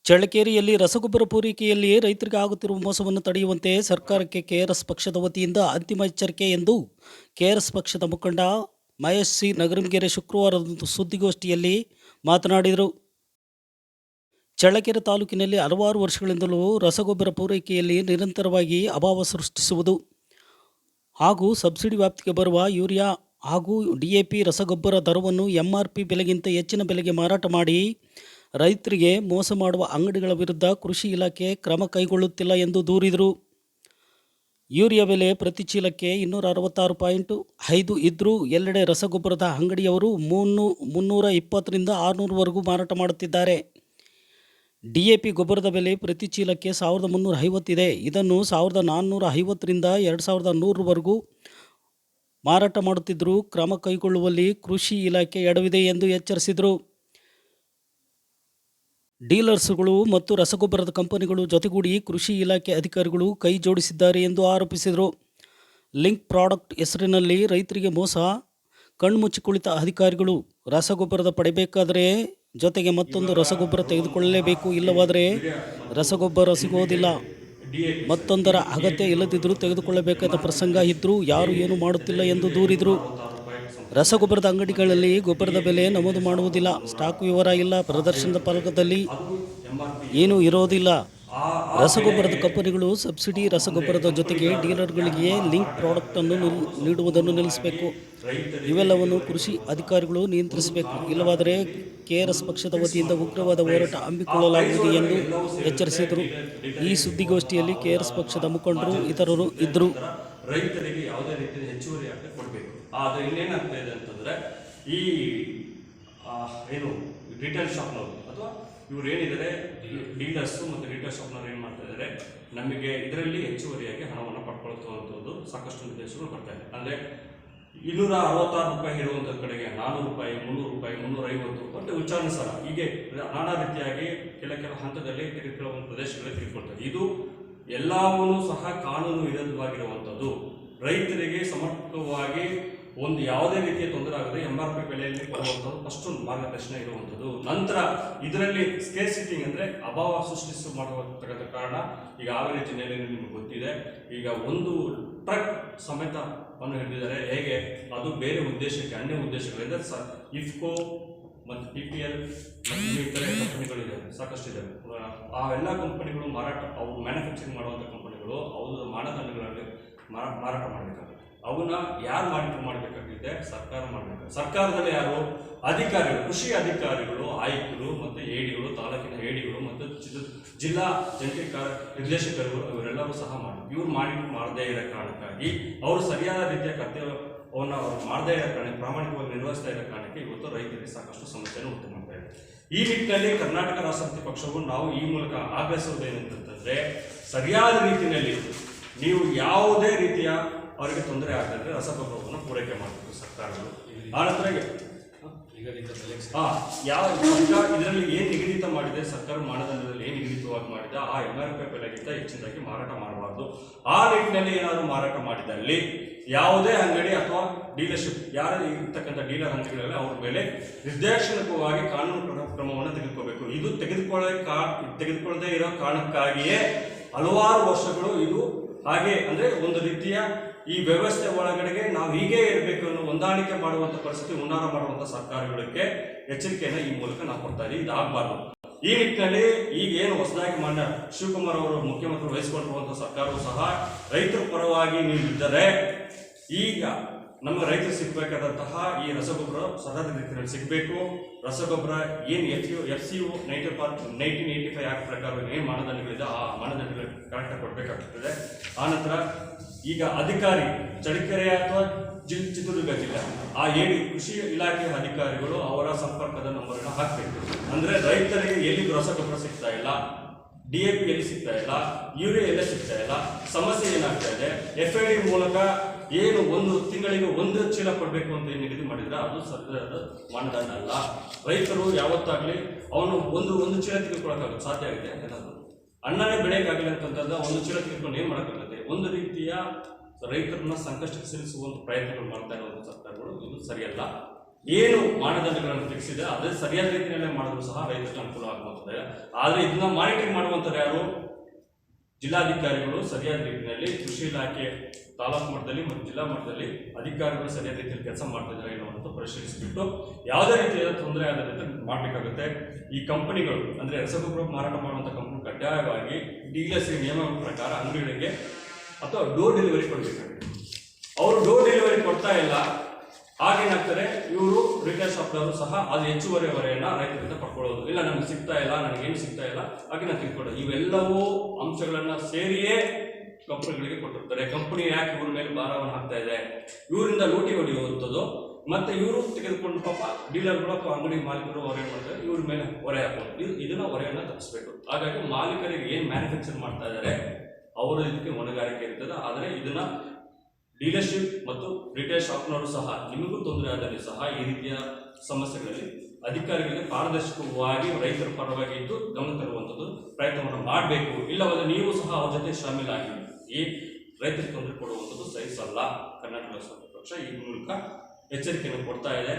ಚಳ್ಳಕೆರೆಯಲ್ಲಿ ರಸಗೊಬ್ಬರ ಪೂರೈಕೆಯಲ್ಲಿ ರೈತರಿಗೆ ಆಗುತ್ತಿರುವ ಮೋಸವನ್ನು ತಡೆಯುವಂತೆ ಸರ್ಕಾರಕ್ಕೆ ಕೆಆರ್ಎಸ್ ಪಕ್ಷದ ವತಿಯಿಂದ ಅಂತಿಮ ಎಚ್ಚರಿಕೆ ಎಂದು ಕೆಆರ್ಎಸ್ ಪಕ್ಷದ ಮುಖಂಡ ಮಹೇಶ್ ಸಿ ನಗರಂಗೆರೆ ಶುಕ್ರವಾರದಂದು ಸುದ್ದಿಗೋಷ್ಠಿಯಲ್ಲಿ ಮಾತನಾಡಿದರು. ಚಳ್ಳಕೆರೆ ತಾಲೂಕಿನಲ್ಲಿ ಹಲವಾರು ವರ್ಷಗಳಿಂದಲೂ ರಸಗೊಬ್ಬರ ಪೂರೈಕೆಯಲ್ಲಿ ನಿರಂತರವಾಗಿ ಅಭಾವ ಸೃಷ್ಟಿಸುವುದು ಹಾಗೂ ಸಬ್ಸಿಡಿ ವ್ಯಾಪ್ತಿಗೆ ಬರುವ ಯೂರಿಯಾ ಹಾಗೂ ಡಿಎಪಿ ರಸಗೊಬ್ಬರ ದರವನ್ನು ಎಂಆರ್ಪಿ ಬೆಲೆಗಿಂತ ಹೆಚ್ಚಿನ ಬೆಲೆಗೆ ಮಾರಾಟ ಮಾಡಿ ರೈತರಿಗೆ ಮೋಸ ಮಾಡುವ ಅಂಗಡಿಗಳ ವಿರುದ್ಧ ಕೃಷಿ ಇಲಾಖೆ ಕ್ರಮ ಕೈಗೊಳ್ಳುತ್ತಿಲ್ಲ ಎಂದು ದೂರಿದರು. ಯೂರಿಯಾ ಬೆಲೆ ಪ್ರತಿ ಚೀಲಕ್ಕೆ 266.5 ಇದ್ದರೂ ಎಲ್ಲೆಡೆ ರಸಗೊಬ್ಬರದ ಅಂಗಡಿಯವರು 320ರಿಂದ 600ವರೆಗೂ ಮಾರಾಟ ಮಾಡುತ್ತಿದ್ದಾರೆ. ಡಿಎಪಿ ಗೊಬ್ಬರದ ಬೆಲೆ ಪ್ರತಿ ಚೀಲಕ್ಕೆ 1350 ಇದೆ. ಇದನ್ನು 1450ರಿಂದ 2100ವರೆಗೂ ಮಾರಾಟ ಮಾಡುತ್ತಿದ್ದರೂ ಕ್ರಮ ಕೈಗೊಳ್ಳುವಲ್ಲಿ ಕೃಷಿ ಇಲಾಖೆ ಎಡವಿದೆ ಎಂದು ಎಚ್ಚರಿಸಿದರು. ಡೀಲರ್ಸ್ಗಳು ಮತ್ತು ರಸಗೊಬ್ಬರದ ಕಂಪನಿಗಳು ಜೊತೆಗೂಡಿ ಕೃಷಿ ಇಲಾಖೆ ಅಧಿಕಾರಿಗಳು ಕೈ ಜೋಡಿಸಿದ್ದಾರೆ ಎಂದು ಆರೋಪಿಸಿದರು. ಲಿಂಕ್ ಪ್ರಾಡಕ್ಟ್ ಹೆಸರಿನಲ್ಲಿ ರೈತರಿಗೆ ಮೋಸ, ಕಣ್ಮುಚ್ಚಿ ಕುಳಿತ ಅಧಿಕಾರಿಗಳು. ರಸಗೊಬ್ಬರದ ಪಡೆಯಬೇಕಾದರೆ ಜೊತೆಗೆ ಮತ್ತೊಂದು ರಸಗೊಬ್ಬರ ತೆಗೆದುಕೊಳ್ಳಲೇಬೇಕು, ಇಲ್ಲವಾದರೆ ರಸಗೊಬ್ಬರ ಸಿಗುವುದಿಲ್ಲ. ಮತ್ತೊಂದರ ಅಗತ್ಯ ಇಲ್ಲದಿದ್ದರೂ ತೆಗೆದುಕೊಳ್ಳಬೇಕಾದ ಪ್ರಸಂಗ ಇದ್ದರೂ ಯಾರೂ ಏನೂ ಮಾಡುತ್ತಿಲ್ಲ ಎಂದು ದೂರಿದರು. ರಸಗೊಬ್ಬರದ ಅಂಗಡಿಗಳಲ್ಲಿ ಗೊಬ್ಬರದ ಬೆಲೆ ನಮೂದು ಮಾಡುವುದಿಲ್ಲ, ಸ್ಟಾಕ್ ವಿವರ ಇಲ್ಲ, ಪ್ರದರ್ಶನದ ಫಲಕದಲ್ಲಿ ಏನೂ ಇರೋದಿಲ್ಲ. ರಸಗೊಬ್ಬರದ ಕಂಪನಿಗಳು ಸಬ್ಸಿಡಿ ರಸಗೊಬ್ಬರದ ಜೊತೆಗೆ ಡೀಲರ್ಗಳಿಗೆ ಲಿಂಕ್ ಪ್ರಾಡಕ್ಟನ್ನು ನೀಡುವುದನ್ನು ನಿಲ್ಲಿಸಬೇಕು. ಇವೆಲ್ಲವನ್ನು ಕೃಷಿ ಅಧಿಕಾರಿಗಳು ನಿಯಂತ್ರಿಸಬೇಕು, ಇಲ್ಲವಾದರೆ ಕೆಆರ್ಎಸ್ ಪಕ್ಷದ ವತಿಯಿಂದ ಉಗ್ರವಾದ ಹೋರಾಟ ಹಮ್ಮಿಕೊಳ್ಳಲಾಗುವುದು ಎಂದು ಎಚ್ಚರಿಸಿದರು. ಈ ಸುದ್ದಿಗೋಷ್ಠಿಯಲ್ಲಿ ಕೆಆರ್ಎಸ್ ಪಕ್ಷದ ಮುಖಂಡರು ಇತರರು ಇದ್ದರು. ರೈತರಿಗೆ ಯಾವುದೇ ರೀತಿಯ ಹೆಚ್ಚುವರಿ ಕೊಡಬೇಕು. ಆದರೆ ಇನ್ನೇನಾಗ್ತಾ ಇದೆ ಅಂತಂದರೆ ಈ ಏನು ರಿಟೇಲ್ ಶಾಪ್ನವರು ಅಥವಾ ಇವ್ರು ಏನಿದ್ದಾರೆ ಡೀಲರ್ಸು ಮತ್ತು ರಿಟೇಲ್ ಶಾಪ್ನವ್ರು ಏನು ಮಾಡ್ತಾ ಇದ್ದಾರೆ, ನಮಗೆ ಇದರಲ್ಲಿ ಹೆಚ್ಚುವರಿಯಾಗಿ ಹಣವನ್ನು ಪಡ್ಕೊಳ್ತುವಂಥದ್ದು ಸಾಕಷ್ಟು ನಿರ್ದೇಶಗಳು ಬರ್ತಾ ಇದೆ. ಅಂದರೆ 266 ರೂಪಾಯಿ ಇರುವಂಥ ಕಡೆಗೆ 400 ರೂಪಾಯಿ, 300 ರೂಪಾಯಿ, 350 ಮತ್ತು ಉಚ್ಚಾರಣಾನುಸಾರ ಹೀಗೆ ನಾನಾ ರೀತಿಯಾಗಿ ಕೆಲವು ಹಂತದಲ್ಲಿ ಕೆಲವೊಂದು ಪ್ರದೇಶಗಳಲ್ಲಿ ತೆಗೆದುಕೊಳ್ತಾರೆ. ಇದು ಎಲ್ಲವೂ ಸಹ ಕಾನೂನು ವಿರುದ್ಧವಾಗಿರುವಂಥದ್ದು. ರೈತರಿಗೆ ಸಮರ್ಪಕವಾಗಿ ಒಂದು ಯಾವುದೇ ರೀತಿಯ ತೊಂದರೆ ಆಗದೆ ಎಂಆರ್ಪಿ ಬೆಲೆಯಲ್ಲಿ ಕೊಡುವಂಥದ್ದು ಫಸ್ಟ್ ಮಾರ್ಗದರ್ಶನ ಇರುವಂಥದ್ದು. ನಂತರ ಇದರಲ್ಲಿ ಸ್ಕೇರ್ ಸಿಟಿಂಗ್ ಅಂದರೆ ಅಭಾವ ಮಾಡುವಂತಕ್ಕಂಥ ಕಾರಣ ಈಗ ಹಾವೇರಿ ಜಿಲ್ಲೆಯಲ್ಲಿ ನಿಮಗೆ ಗೊತ್ತಿದೆ. ಈಗ ಒಂದು ಟ್ರಕ್ ಸಮೇತವನ್ನು ಹಿಡಿದಿದ್ದಾರೆ. ಹೇಗೆ ಅದು ಬೇರೆ ಉದ್ದೇಶಕ್ಕೆ, ಅನ್ಯ ಉದ್ದೇಶಗಳಿಂದ ಇಫ್ಕೋ ಮತ್ತು PPL ಮತ್ತು ಇತರೆ ಕಂಪನಿಗಳಿದ್ದಾವೆ, ಸಾಕಷ್ಟು ಇದ್ದಾವೆ. ಆ ಎಲ್ಲ ಕಂಪನಿಗಳು ಅವು ಮ್ಯಾನುಫ್ಯಾಕ್ಚರಿಂಗ್ ಮಾಡುವಂಥ ಕಂಪನಿಗಳು ಅವ್ರ ಮಾನದಂಡಗಳಲ್ಲಿ ಮಾರಾಟ ಮಾಡಬೇಕಾಗುತ್ತೆ. ಅವನ್ನ ಯಾರು ಮಾನಿಟರ್ ಮಾಡಬೇಕಾಗಿದೆ? ಸರ್ಕಾರ ಮಾಡಬೇಕು. ಸರ್ಕಾರದಲ್ಲಿ ಯಾರು? ಅಧಿಕಾರಿಗಳು, ಕೃಷಿ ಅಧಿಕಾರಿಗಳು, ಆಯುಕ್ತರು ಮತ್ತು ADಗಳು, ತಾಲೂಕಿನ ADಗಳು ಮತ್ತು ಜಿಲ್ಲಾ ಜಂಟಿ ನಿರ್ದೇಶಕರುಗಳು ಇವರೆಲ್ಲರೂ ಸಹ ಮಾಡಬೇಕು. ಇವ್ರು ಮಾನಿಟರ್ ಮಾಡದೇ ಇರೋ ಕಾರಣಕ್ಕಾಗಿ ಅವರು ಸರಿಯಾದ ರೀತಿಯ ಕರ್ತವ್ಯವನ್ನು ಅವರು ಮಾಡದೇ ಇರೋ ಕಾರಣ, ಪ್ರಾಮಾಣಿಕವಾಗಿ ನಿರ್ವಹಿಸ್ತಾ ಇರೋ ಕಾರಣಕ್ಕೆ ಇವತ್ತು ರೈತರಿಗೆ ಸಾಕಷ್ಟು ಸಮಸ್ಯೆಯನ್ನು ಉಂಟು ಮಾಡ್ತಾ ಇದೆ. ಈ ನಿಟ್ಟಿನಲ್ಲಿ ಕರ್ನಾಟಕ ರಾಷ್ಟ್ರ ಸಮಿತಿ ಪಕ್ಷವು ನಾವು ಈ ಮೂಲಕ ಆಗ್ರಹಿಸುವುದೇನೆಂತಂದರೆ, ಸರಿಯಾದ ರೀತಿಯಲ್ಲಿ ನೀವು ಯಾವುದೇ ರೀತಿಯ ಅವರಿಗೆ ತೊಂದರೆ ಆಗದಂತೆ ರಸಗೊಬ್ಬರವನ್ನು ಪೂರೈಕೆ ಮಾಡಬೇಕು ಸರ್ಕಾರಗಳು. ಆನಂತರ ಯಾವ ಇದರಲ್ಲಿ ಏನು ನಿಗದಿತ ಮಾಡಿದೆ, ಸರ್ಕಾರ ಮಾನದಂಡದಲ್ಲಿ ಏನು ನಿಗದಿತವಾಗಿ ಮಾಡಿದೆ ಆ ಎಂಆರ್ಪಿ ಬೆಲೆಗಿಂತ ಹೆಚ್ಚಿನದಾಗಿ ಮಾರಾಟ ಮಾಡಬಾರ್ದು. ಆ ನಿಟ್ಟಿನಲ್ಲಿ ಏನಾದರೂ ಮಾರಾಟ ಮಾಡಿದಲ್ಲಿ ಯಾವುದೇ ಅಂಗಡಿ ಅಥವಾ ಡೀಲರ್ಶಿಪ್ ಯಾರು ಇರ್ತಕ್ಕಂಥ ಡೀಲರ್ ಅಂಗಡಿಗಳಲ್ಲಿ ಅವ್ರ ಮೇಲೆ ನಿರ್ದೇಶನಕವಾಗಿ ಕಾನೂನು ಕ್ರಮವನ್ನು ತೆಗೆದುಕೋಬೇಕು. ಇದು ತೆಗೆದುಕೊಳ್ಳದೆ ಇರೋ ಕಾರಣಕ್ಕಾಗಿಯೇ ಹಲವಾರು ವರ್ಷಗಳು ಇದು ಹಾಗೆ ಅಂದರೆ ಒಂದು ರೀತಿಯ ಈ ವ್ಯವಸ್ಥೆ ಒಳಗಡೆಗೆ ನಾವು ಹೀಗೆ ಇರಬೇಕು ಅನ್ನೋ ಹೊಂದಾಣಿಕೆ ಮಾಡುವಂಥ ಪರಿಸ್ಥಿತಿ ಹುನ್ನಾರ ಮಾಡುವಂಥ ಸರ್ಕಾರಗಳಿಗೆ ಎಚ್ಚರಿಕೆಯನ್ನು ಈ ಮೂಲಕ ನಾವು ಕೊಡ್ತಾ ಇದ್ದೀವಿ. ಇದಾಗಬಾರ್ದು. ಈ ನಿಟ್ಟಿನಲ್ಲಿ ಈಗ ಏನು ಹೊಸದಾಗಿ ಮಾನ್ಯ ಶಿವಕುಮಾರ್ ಅವರು ಮುಖ್ಯಮಂತ್ರಿ ವಹಿಸಿಕೊಂಡಿರುವಂಥ ಸರ್ಕಾರವು ಸಹ ರೈತರ ಪರವಾಗಿ ನೀಡಿದ್ದರೆ ಈಗ ನಮ್ಮ ರೈತರು ಸಿಗಬೇಕಾದಂತಹ ಈ ರಸಗೊಬ್ಬರ ಸರಿಯಾದ ರೀತಿಯಲ್ಲಿ ಸಿಗಬೇಕು. ರಸಗೊಬ್ಬರ ಏನು FCO 1985 ಆಕ್ಟ್ ಪ್ರಕಾರ ಏನು ಮಾನದಂಡಗಳಿದೆ ಆ ಮಾನದಂಡಗಳು ಕರೆಕ್ಟಾಗಿ ಕೊಡಬೇಕಾಗ್ತದೆ. ಆನಂತರ ಈಗ ಅಧಿಕಾರಿ ಚಳ್ಳಕೆರೆ ಅಥವಾ ಚಿತ್ರದುರ್ಗ ಜಿಲ್ಲೆ ಆ ಕೃಷಿ ಇಲಾಖೆಯ ಅಧಿಕಾರಿಗಳು ಅವರ ಸಂಪರ್ಕದ ನಂಬರನ್ನು ಹಾಕಬೇಕು. ಅಂದರೆ ರೈತರಿಗೆ ಎಲ್ಲಿ ರಸಗೊಬ್ಬರ ಸಿಗ್ತಾ ಇಲ್ಲ, DAP ಎಲ್ಲಿ ಸಿಗ್ತಾ ಇಲ್ಲ, ಯೂರಿಯಾ ಎಲ್ಲ ಸಿಗ್ತಾ ಇಲ್ಲ, ಸಮಸ್ಯೆ ಏನಾಗ್ತಾ ಇದೆ, FID ಮೂಲಕ ಏನು ಒಂದು ತಿಂಗಳಿಗೆ 1 ಚೀಲ ಕೊಡಬೇಕು ಅಂತ ಏನು ನಿಗದಿ ಮಾಡಿದ್ರೆ ಅದು ಸರ್ಕಾರದ ಮಾನದಂಡ ಅಲ್ಲ. ರೈತರು ಯಾವತ್ತಾಗಲಿ ಅವನು ಒಂದು ಚೀಲ ತೆಗೆದುಕೊಳ್ಳೋಕ್ಕಾಗುತ್ತೆ ಸಾಧ್ಯ ಆಗಿದೆ. ಏನಾದರೂ ಅನ್ನನೇ ಬೆಳೆಯೋಕ್ಕಾಗಲಿ ಅಂತಂದ್ರೆ 1 ಚೀಲ ತೆಗೆದುಕೊಂಡು ಏನು ಮಾಡೋಕ್ಕಾಗುತ್ತೆ? ಒಂದು ರೀತಿಯ ರೈತರನ್ನ ಸಂಕಷ್ಟಕ್ಕೆ ಸಿಲುಕಿಸುವಂಥ ಪ್ರಯತ್ನಗಳು ಮಾಡ್ತಾ ಇರುವಂಥ ಸರ್ಕಾರಗಳು ಇದು ಸರಿಯಲ್ಲ. ಏನು ಮಾನದಂಡಗಳನ್ನು ಫಿಕ್ಸ್ ಇದೆ ಅದೇ ಸರಿಯಾದ ರೀತಿಯಲ್ಲೇ ಮಾಡಿದ್ರು ಸಹ ರೈತರಿಗೆ ಅನುಕೂಲ ಆಗುತ್ತದೆ. ಆದರೆ ಇದನ್ನ ಮಾನಿಟರಿಂಗ್ ಮಾಡುವಂಥದ್ದು ಯಾರು? ಜಿಲ್ಲಾಧಿಕಾರಿಗಳು ಸರಿಯಾದ ರೀತಿಯಲ್ಲಿ ಕೃಷಿ ಇಲಾಖೆ ತಾಲೂಕು ಮಟ್ಟದಲ್ಲಿ ಮತ್ತು ಜಿಲ್ಲಾ ಮಟ್ಟದಲ್ಲಿ ಅಧಿಕಾರಿಗಳು ಸರಿಯಾದ ರೀತಿಯಲ್ಲಿ ಕೆಲಸ ಮಾಡ್ತಿದ್ದಾರೆ ಅನ್ನೋವಂಥ ಪರಿಶೀಲಿಸಿಬಿಟ್ಟು ಯಾವುದೇ ರೀತಿಯಾದ ತೊಂದರೆ ಆದ ರೀತಿ ಮಾಡಬೇಕಾಗುತ್ತೆ. ಈ ಕಂಪನಿಗಳು ಅಂದರೆ ರಸಗೊಬ್ಬರ ಮಾರಾಟ ಮಾಡುವಂಥ ಕಂಪನಿ ಕಡ್ಡಾಯವಾಗಿ DLS ನಿಯಮ ಪ್ರಕಾರ ಅಂಗಡಿಗಳಿಗೆ ಅಥವಾ ಡೋರ್ ಡೆಲಿವರಿ ಕೊಡಬೇಕಾಗುತ್ತೆ. ಅವರು ಡೋರ್ ಡೆಲಿವರಿ ಕೊಡ್ತಾ ಇಲ್ಲ, ಆಗೇನಾಗ್ತಾರೆ ಇವರು ರಿಟೇಲ್ ಶಾಪ್ನವರು ಸಹ ಅದು ಹೆಚ್ಚುವರಿ ಹೊರೆಯನ್ನ ರೈತರಿಂದ ಪಡ್ಕೊಳ್ಳೋದು, ಇಲ್ಲ ನಮ್ಗೆ ಸಿಗ್ತಾ ಇಲ್ಲ, ನನಗೇನು ಸಿಗ್ತಾ ಇಲ್ಲ, ಹಾಗೆ ನಾನು ತಿಳ್ಕೊಳ್ಳೋದು. ಇವೆಲ್ಲವೂ ಅಂಶಗಳನ್ನ ಸೇರಿಯೇ ಕಂಪನಿಗಳಿಗೆ ಕೊಟ್ಟಿರ್ತಾರೆ. ಕಂಪನಿ ಯಾಕೆ ಇವ್ರ ಮೇಲೆ ಭಾರವನ್ನು ಹಾಕ್ತಾ ಇದೆ, ಇವರಿಂದ ಲೂಟಿ ಹೊಡೆಯುವಂಥದ್ದು, ಮತ್ತೆ ಇವರು ತೆಗೆದುಕೊಂಡು ಪಾಪ ಡೀಲರ್ಗಳು ಅಥವಾ ಅಂಗಡಿ ಮಾಲೀಕರು ಹೊರೆ ಮಾಡ್ತಾರೆ, ಇವ್ರ ಮೇಲೆ ಹೊರೆ ಹಾಕೋದು. ಇದನ್ನ ಹೊರೆಯನ್ನ ತಪ್ಪಿಸ್ಬೇಕು. ಹಾಗಾಗಿ ಮಾಲೀಕರಿಗೆ ಏನು ಮ್ಯಾನುಫ್ಯಾಕ್ಚರ್ ಮಾಡ್ತಾ ಇದ್ದಾರೆ ಅವರ ಇದಕ್ಕೆ ಹೊಣೆಗಾರಿಕೆ ಇರ್ತದೆ. ಆದರೆ ಇದನ್ನ ಡೀಲರ್ಶಿಪ್ ಮತ್ತು ರಿಟೇಲ್ ಶಾಪ್ನವರು ಸಹ ನಿಮಗೂ ತೊಂದರೆ ಆದಲ್ಲಿ ಸಹ ಈ ರೀತಿಯ ಸಮಸ್ಯೆಗಳಲ್ಲಿ ಅಧಿಕಾರಿಗಳಿಗೆ ಪಾರದರ್ಶಕವಾಗಿ ರೈತರ ಪರವಾಗಿ ಇದ್ದು ಗಮನ ತರುವಂಥದ್ದು ಪ್ರಯತ್ನವನ್ನು ಮಾಡಬೇಕು. ಇಲ್ಲವಾದರೆ ನೀವು ಸಹ ಅವ್ರ ಜೊತೆ ಶಾಮೀಲಾಗಿ ಈ ರೈತರಿಗೆ ತೊಂದರೆ ಕೊಡುವಂಥದ್ದು ಸಹಿಸಲ್ಲ. ಕರ್ನಾಟಕ ರಾಷ್ಟ್ರ ಪಕ್ಷ ಈ ಮೂಲಕ ಎಚ್ಚರಿಕೆಯನ್ನು ಕೊಡ್ತಾ ಇದೆ.